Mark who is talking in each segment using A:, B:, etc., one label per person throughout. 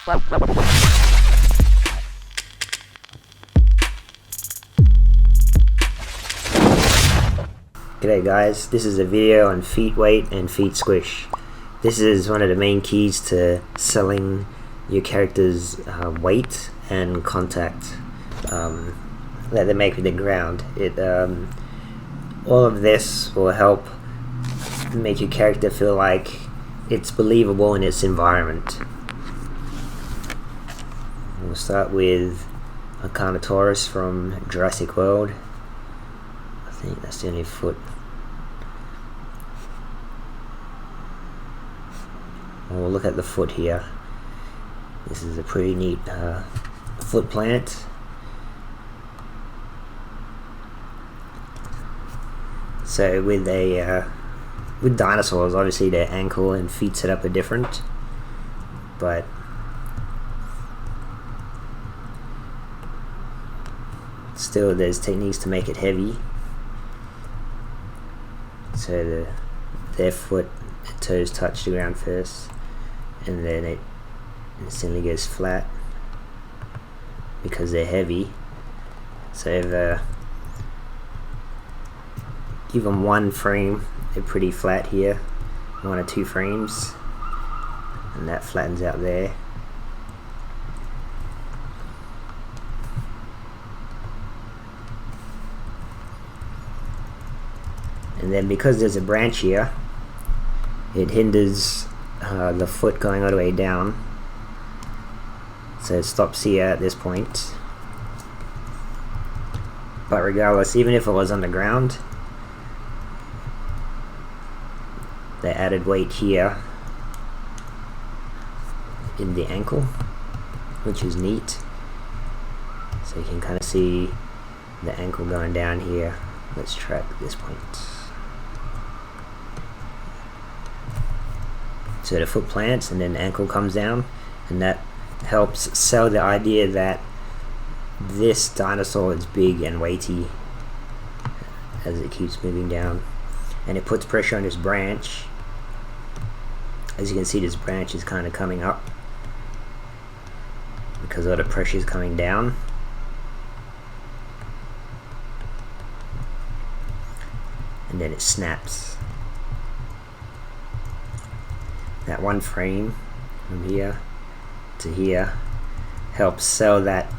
A: G'day guys, this is a video on feet weight and feet squish. This is one of the main keys to selling your character's weight and contact that they make with the ground. All of this will help make your character feel like it's believable in its environment. We'll start with a Carnotaurus from Jurassic World. I think that's the only foot. We'll look at the foot here. This is a pretty neat foot plant. So with dinosaurs, obviously their ankle and feet setup are different, but still there's techniques to make it heavy. So their foot, their toes touch the ground first, and then it instantly goes flat because they're heavy. So if give them one frame, they're pretty flat here, 1 or 2 frames, and that flattens out there. And then because there's a branch here, it hinders the foot going all the way down, so it stops here at this point. But regardless, even if it was on the ground, they added weight here in the ankle, which is neat. So you can kind of see the ankle going down here. Let's track this point. So the foot plants and then the ankle comes down, and that helps sell the idea that this dinosaur is big and weighty as it keeps moving down. And it puts pressure on this branch. As you can see, this branch is kind of coming up because all the pressure is coming down. And then it snaps. That one frame from here to here helps sell that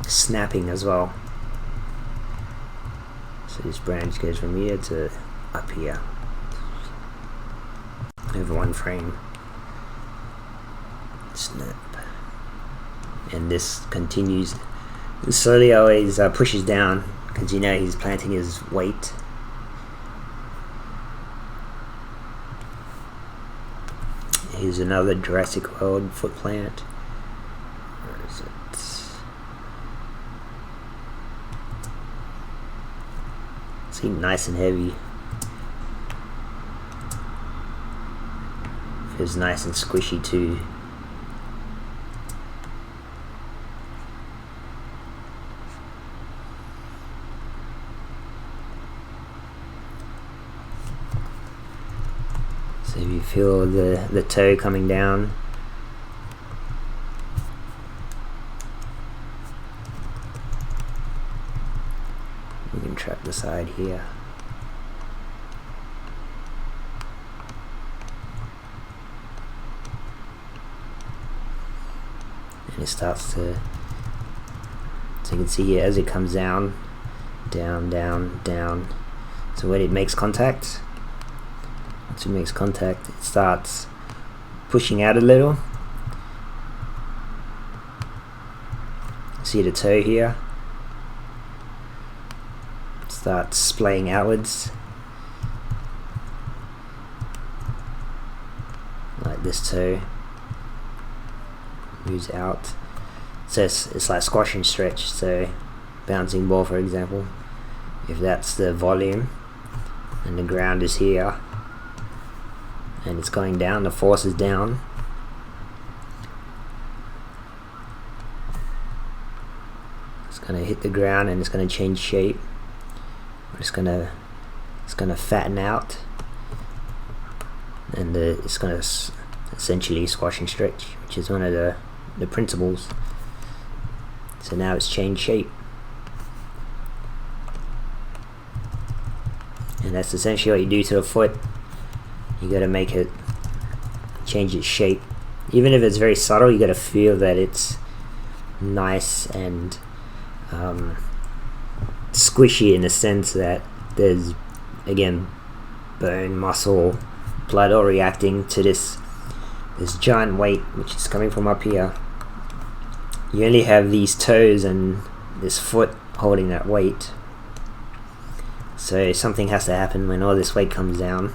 A: snapping as well. So this branch goes from here to up here over one frame. Snap. And this continues slowly, always pushes down, because you know he's planting his weight. Here's another Jurassic World foot plant. Where is it? See, nice and heavy. Feels nice and squishy too. So if you feel the toe coming down, you can track the side here. And it starts to, so you can see here as it comes down, down, down, down. So when it makes contact, once it makes contact, it starts pushing out a little. See the toe here? It starts splaying outwards. Like this toe moves out. So it's like squash and stretch. So bouncing ball, for example, if that's the volume and the ground is here and it's going down, the force is down, it's going to hit the ground and it's going to change shape. It's going to fatten out, and it's going to essentially squash and stretch, which is one of the the principles. So now it's changed shape, and that's essentially what you do to a foot. You got to make it change its shape. Even if it's very subtle, you got to feel that it's nice and squishy, in the sense that there's, again, bone, muscle, blood all reacting to this giant weight which is coming from up here. You only have these toes and this foot holding that weight, so something has to happen when all this weight comes down.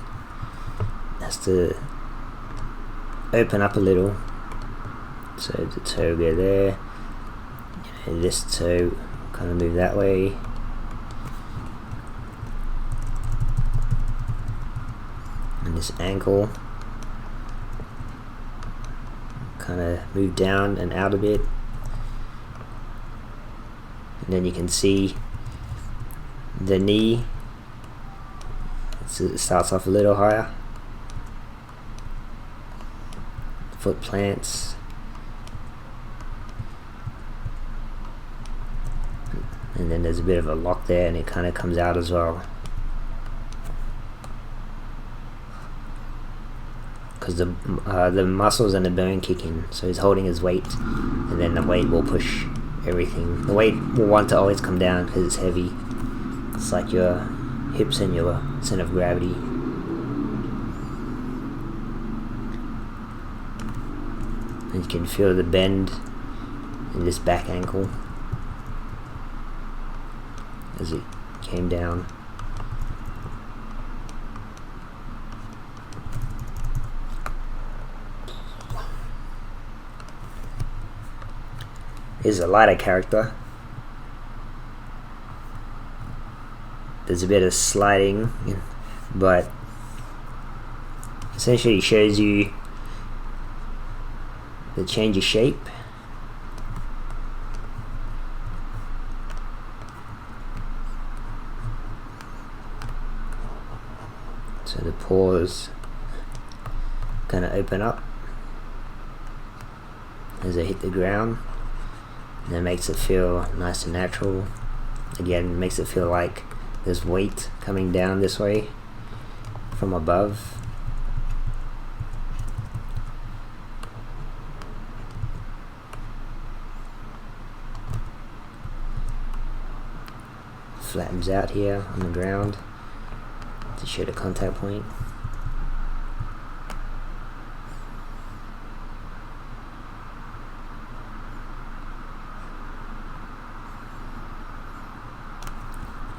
A: It has to open up a little, so the toe go there, and this toe kind of move that way, and this ankle kind of move down and out a bit, and then you can see the knee. So it starts off a little higher, foot plants, and then there's a bit of a lock there, and it kind of comes out as well, because the muscles and the bone kick in. So he's holding his weight, and then the weight will push everything. The weight will want to always come down because it's heavy. It's like your hips and your center of gravity. And you can feel the bend in this back ankle as it came down. Is a lighter character. There's a bit of sliding, but essentially it shows you the change of shape. So the paws gonna open up as they hit the ground, and that makes it feel nice and natural. Again, makes it feel like there's weight coming down this way from above. Flattens out here on the ground to show the contact point.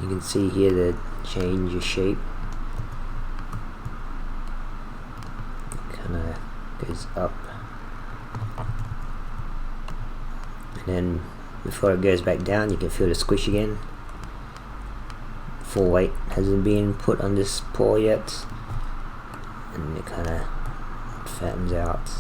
A: You can see here the change of shape. Kind of goes up, and then before it goes back down, you can feel the squish again. Full weight hasn't been put on this paw yet, and it kind of fattens out.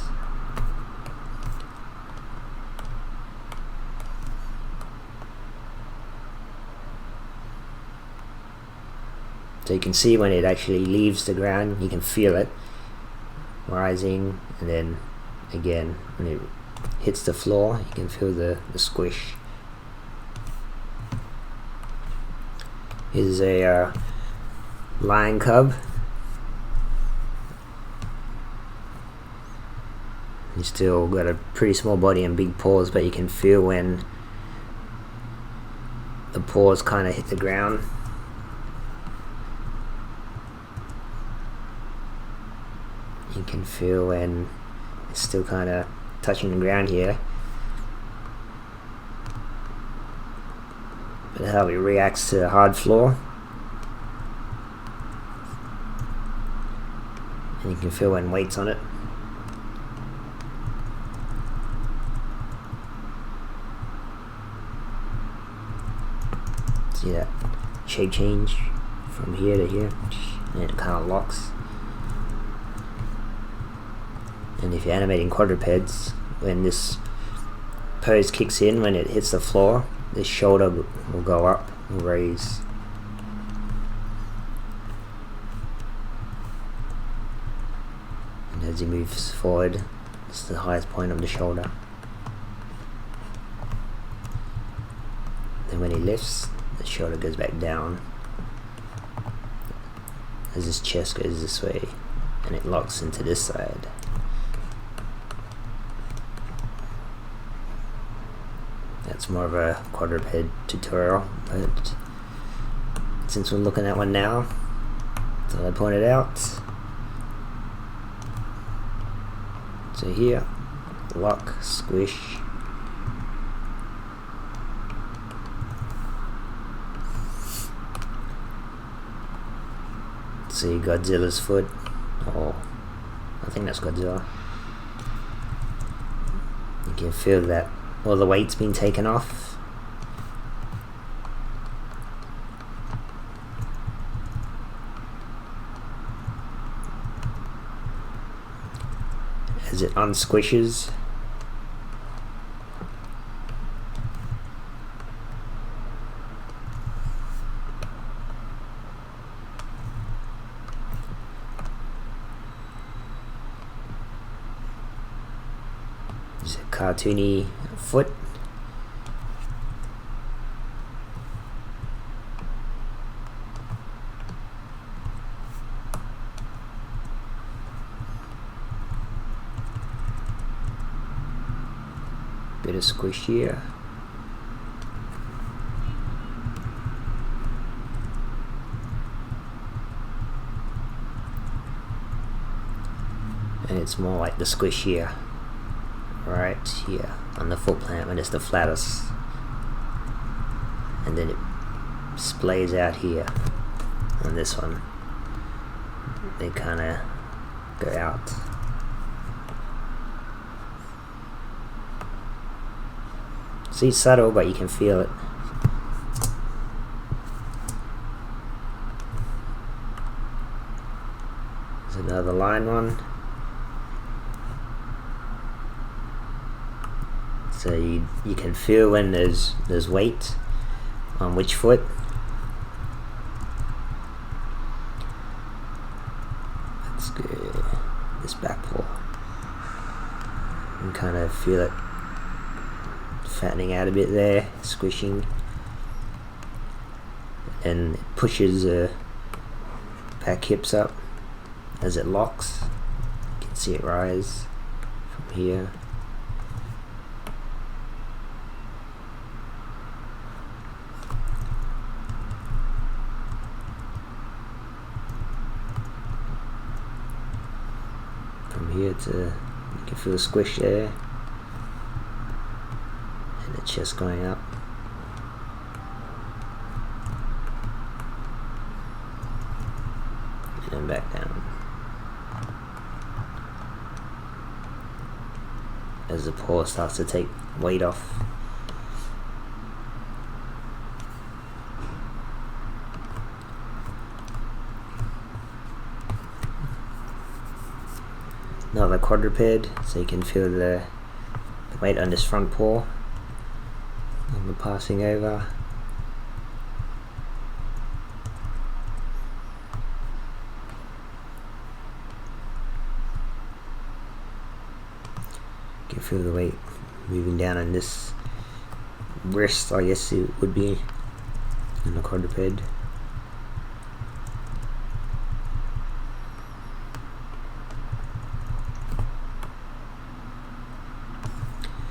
A: So you can see when it actually leaves the ground, you can feel it rising, and then again when it hits the floor, you can feel the squish. Here's a lion cub. He's still got a pretty small body and big paws, but you can feel when the paws kind of hit the ground. You can feel when it's still kind of touching the ground here, but how it reacts to the hard floor. And you can feel when weight's on it. See that shape change from here to here, and it kind of locks. And if you're animating quadrupeds, when this pose kicks in, when it hits the floor, this shoulder will go up and raise. And as he moves forward, it's the highest point of the shoulder. when he lifts, the shoulder goes back down as his chest goes this way, and it locks into this side. That's more of a quadruped tutorial, but since we're looking at one now, so I pointed out. So here, lock, squish. See Godzilla's foot. Oh, I think that's Godzilla. You can feel that all the weight's been taken off. As it unsquishes. There's a cartoony foot. Bit of squish here. And it's more like the squish here. Right here on the foot plant when it's the flattest, and then it splays out here on this one. They kind of go out. See, it's subtle, but you can feel it. There's another line one. So you can feel when there's weight on which foot. Let's go this back paw. You can kind of feel it fattening out a bit there, squishing, and it pushes the back hips up as it locks. You can see it rise from here. Here to, you can feel the squish there, and the chest going up. And then back down. As the paw starts to take weight off. Another quadruped, so you can feel the weight on this front paw and the passing over. You can feel the weight moving down on this wrist, I guess it would be, in the quadruped.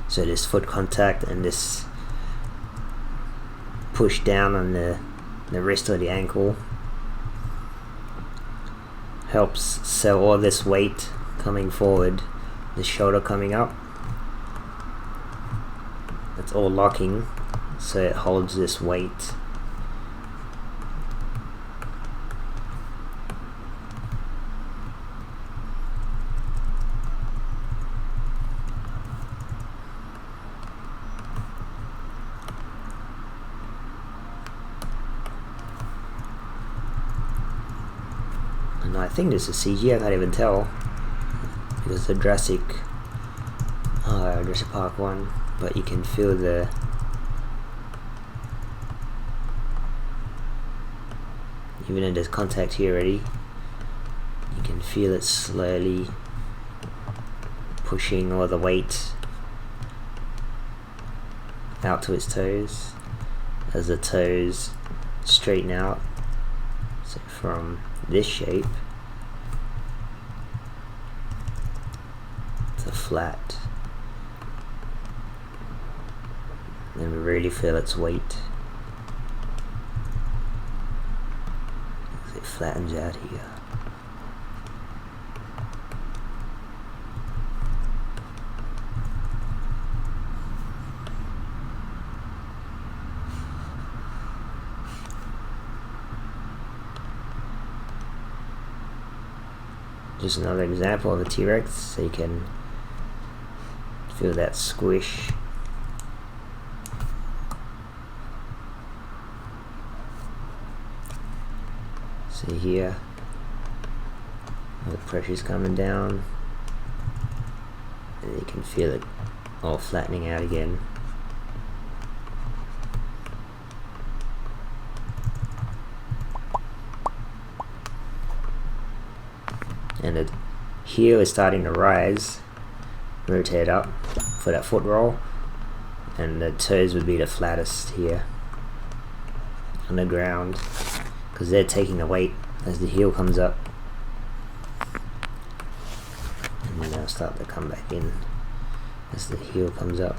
A: So this foot contact and this push down on the wrist or the ankle helps sell all this weight coming forward, the shoulder coming up. It's all locking, so it holds this weight. And I think this is CG, I can't even tell, because the Jurassic Park one, but you can feel the even though there's contact here already, you can feel it slowly pushing all the weight out to its toes as the toes straighten out. So from this shape to flat, and we really feel its weight as it flattens out here. Just another example of a T-Rex, so you can feel that squish. See here, the pressure's coming down, and you can feel it all flattening out again. And the heel is starting to rise, rotate up for that foot roll, and the toes would be the flattest here on the ground because they're taking the weight as the heel comes up, and then they'll start to come back in as the heel comes up.